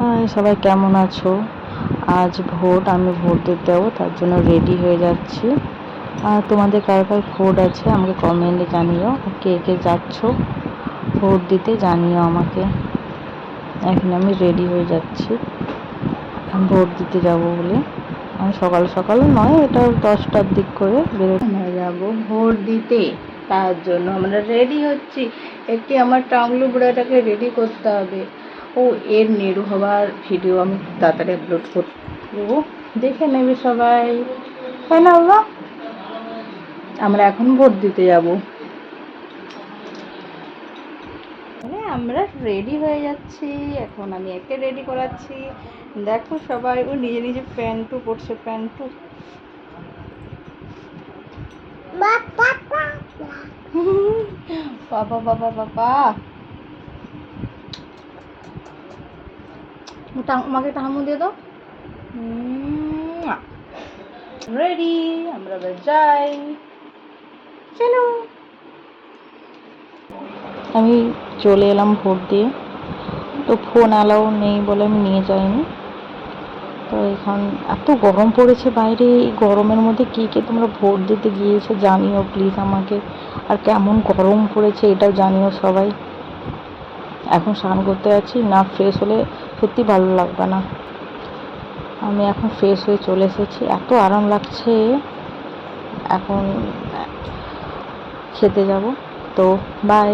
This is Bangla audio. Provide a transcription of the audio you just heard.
হাই সবাই, কেমন আছো? আজ ভোট, আমি ভোট দিতে যাবো, তার জন্য রেডি হয়ে যাচ্ছি। আর তোমাদের কার কার ভোট আছে আমাকে কমেন্টে জানিও। কে কে যাচ্ছ ভোট দিতে জানিও আমাকে। এখন আমি রেডি হয়ে যাচ্ছি ভোট দিতে যাব বলে। আমি সকাল সকাল নয়, এটা 10টার দিক করে আমরা যাবো ভোট দিতে, তার জন্য আমরা রেডি হচ্ছি। একটি আমার টাংলু বুড়াটাকে রেডি করতে হবে। ও এর নেড়ু হওয়ার ভিডিও আমি তাড়াতাড়ি আপলোড করবো, দেখে নেবে সবাই, তাই না বাবা? আমরা এখন ভোট দিতে যাব। আমরা রেডি হয়ে যাচ্ছি, এখন আমি একে রেডি করাচ্ছি। দেখো সবাই, ও নিজে নিজে প্যান্টু পরছে, প্যান্টু। বাবা বাবা বাবা, আমাকে একটা হামু দিয়ে দাও। রেডি, আমরা এবার যাই, চলো। আমি চলে এলাম ভোট দিয়ে, তো ফোন অ্যালাউ নেই বলে আমি নিয়ে যাইনি। তো এখন এত গরম পড়েছে বাইরে, এই গরমের মধ্যে কে কে তোমরা ভোট দিতে গিয়েছো জানিও প্লিজ আমাকে। আর কেমন গরম পড়েছে এটাও জানিও সবাই। এখন স্নান করতে যাচ্ছি, না ফ্রেশ হলে সত্যি ভালো লাগবে না। আমি এখন ফ্রেশ হয়ে চলে এসেছি, এত আরাম লাগছে। এখন খেতে যাব, তো বাই।